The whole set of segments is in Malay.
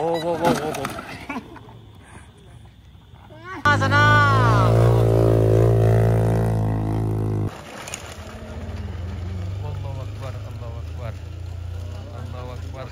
Wow, wow, wow, wow, wow. Sana. Allahu Akbar, Allahu Akbar, Allahu Akbar.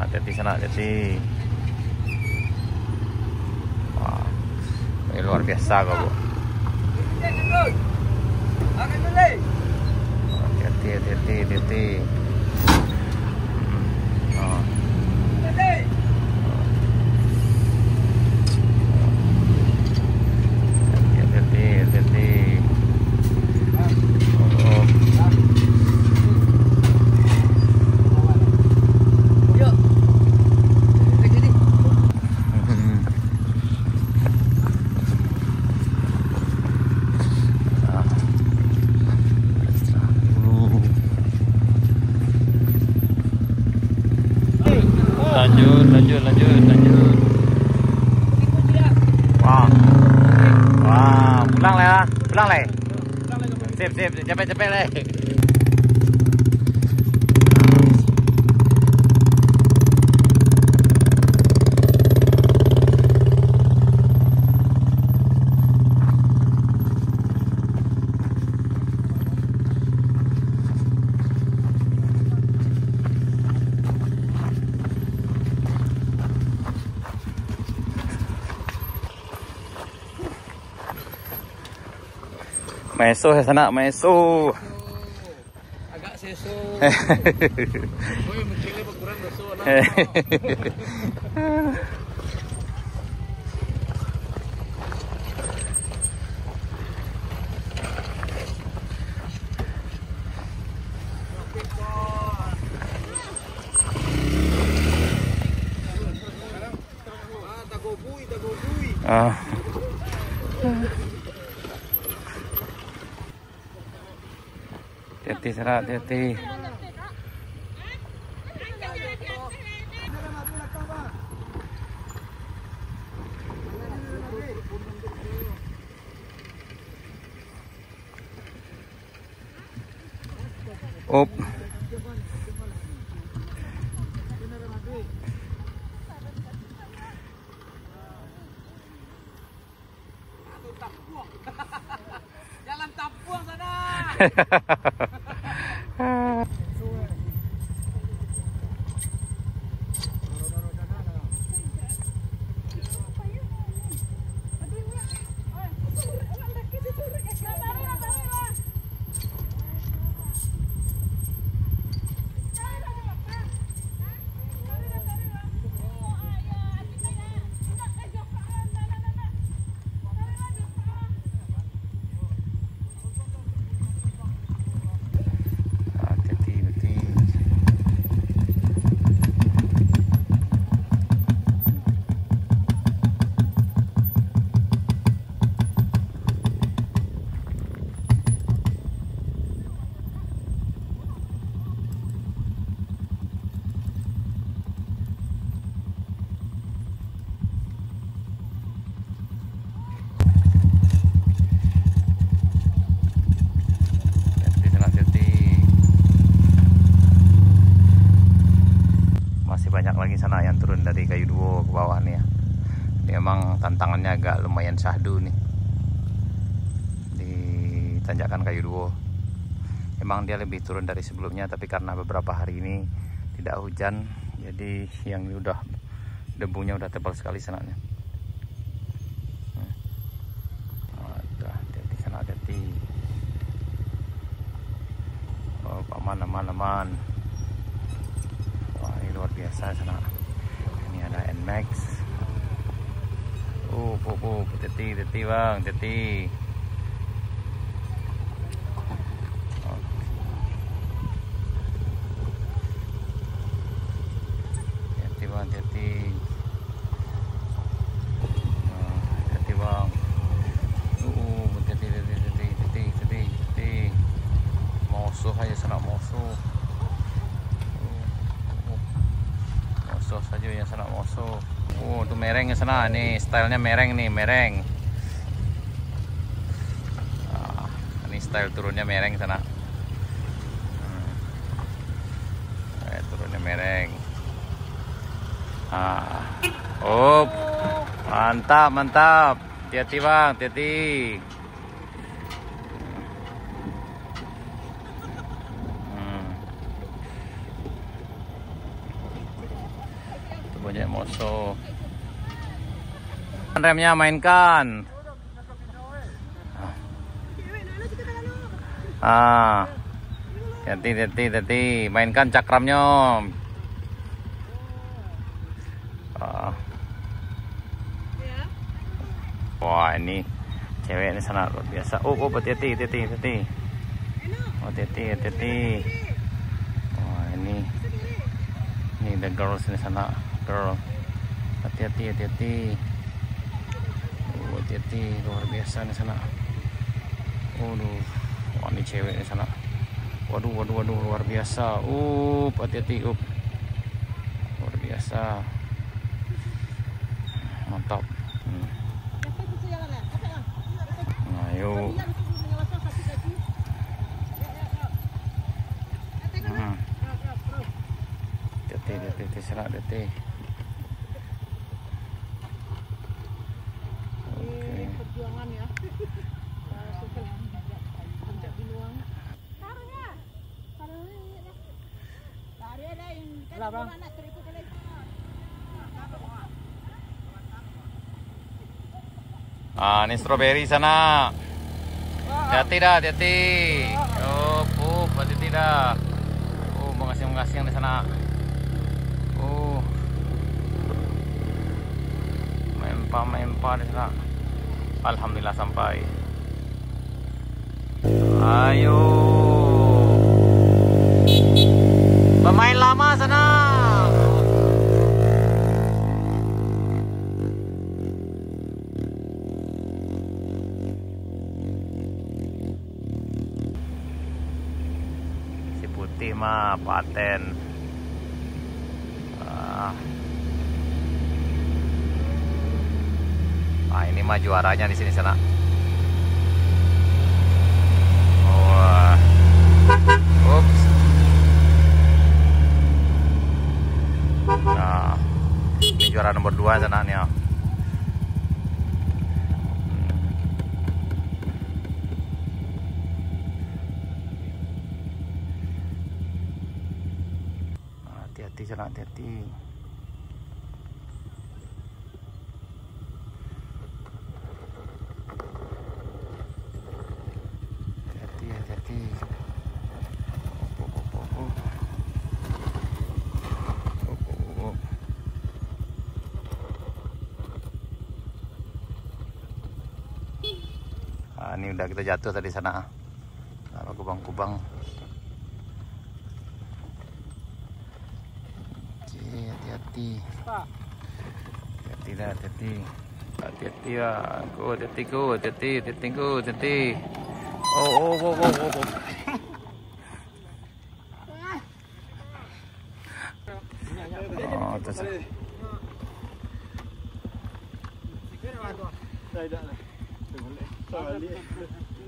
Hati-hati sana, hati-hati. Wah, ini luar biasa kok, Bu. Hati-hati, hati-hati, hati-hati. Lanjut. Wah, pulang lah ya, pulang lah. Sip, cepet lah. Maeso sana, maeso. Agak seso. Boy, mencile berkurang doso nah. Tagobui. Hati-hati sana, hati-hati. Op. Jalan tampuang sana. sana yang turun dari kayu duo ke bawah nih ya. Ini emang tantangannya agak lumayan syahdu nih di tanjakan kayu duo. Emang dia lebih turun dari sebelumnya, tapi karena beberapa hari ini tidak hujan, jadi yang udah debunya udah tebal sekali sananya. Hati-hati sana, hati-hati. Oh, aman. Wah, ini luar biasa sana. Ini ada NMAX. Hati-hati bang, hati-hati. Hati-hati. Hati-hati bang. Hati-hati. Musuh aja sana, musuh. Musuh saja yang sana, musuh. Itu mereng sana nih, stylenya mereng nih, mereng. Ini style turunnya mereng sana. Turunnya mereng. Mantap. Hati-hati bang, hati-hati. Itu banyak musuh. Remnya mainkan. Hati-hati. Mainkan cakramnya. Wah, ini cewek ini sana luar biasa. Hati-hati. Hati-hati. Wah, ini the girls ini sana, girl. Hati-hati. Hati-hati, luar biasa di sana. Wah, ini cewek di sana. Waduh, luar biasa. Hati-hati, luar biasa. Mantap. Ayo. Hati-hati, sana, hati-hati. Perjuangan ya. Ini strawberry sana. Hati-hati. Hati-hati dah. Mengasih di sana. Mempa di sana. Alhamdulillah sampai. Ayo. Pemain lama sana. Si putih mah paten. Ini mah juaranya di sini sana. Wah. Ups. Nah, ini juara nomor 2 sana nih. Hati-hati sana, hati-hati. Ini udah kita jatuh tadi sana. Apa kubang-kubang. Oke, hati-hati. Hati-hati ya. Hati-hati. Terus.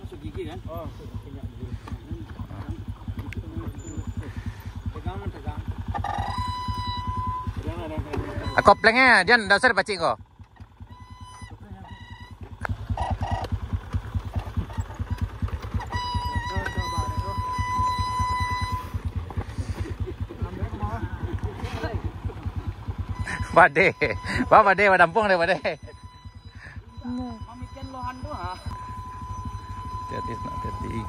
Masuk gigi kan? Pegang. Koplengnya Jan, ndak usah dipacik kok. Pade, pade, dampung deh pade. Pamikian lohan tuh ha. Hati-hati, hati-hati.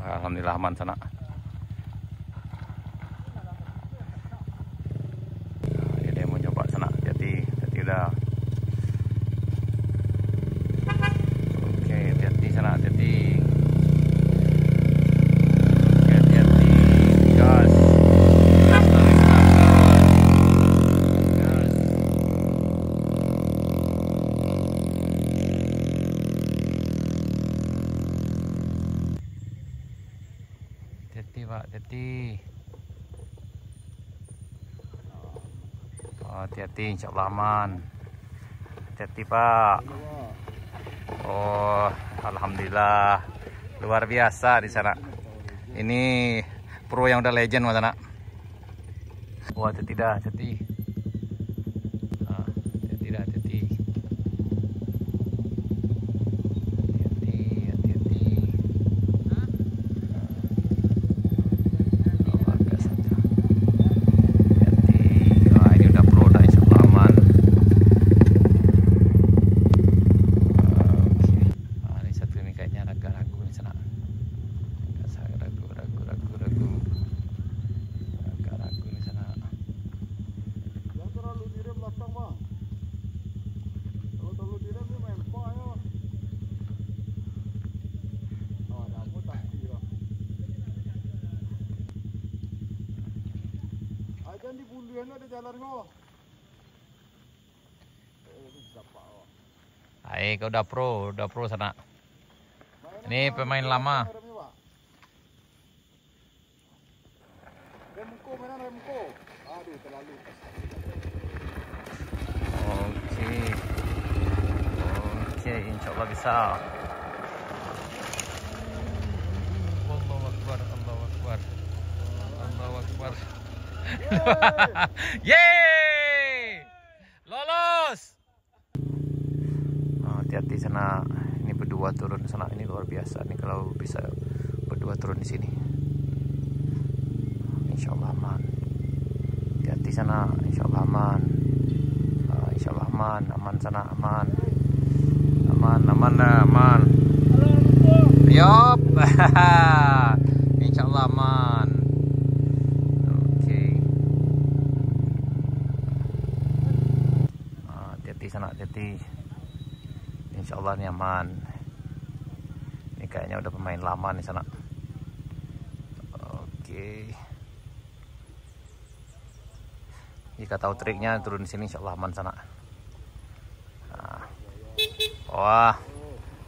Alhamdulillah aman sana. Dia mau coba sana. Hati-hati, hati udah. Oke, hati-hati sana, hati-hati. Oke, hati-hati. Gas. Gas tarik belakang. Gas. Hati-hati Pak, hati-hati. Oh, hati-hati, insyaallah aman. Hati-hati Pak. Oh, alhamdulillah. Luar biasa di sana. Ini pro yang udah legend Mas anak. Wah, hati-hati dah, hati-hati. Ah, hati-hati dah, hati-hati. Jangan dibuluin ada jalan kau. Hai, kau udah pro sana. Ini pemain lama. Remco, mainan Remco. Aduh, terlalu. Oke, insyaallah bisa. Allahu Akbar, Allahu Akbar. Allahu Akbar. Yeay! Lolos! Hati-hati sana. Ini berdua turun sana. Ini luar biasa nih kalau bisa berdua turun di sini. Insyaallah aman. Hati-hati sana. Insyaallah aman. Insyaallah aman. Aman sana, aman. Aman dah, aman. Yup. Insyaallah aman. Sana hati-hati. Insyaallah ini aman. Ini kayaknya udah pemain lama nih sana. Oke. Jika tahu triknya turun di sini insyaallah aman sana. Nah. Wah.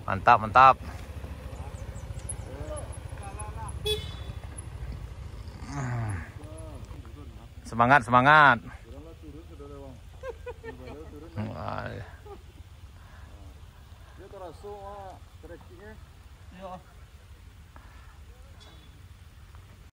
Mantap. Semangat. Dia terasa trekkingnya. Iya.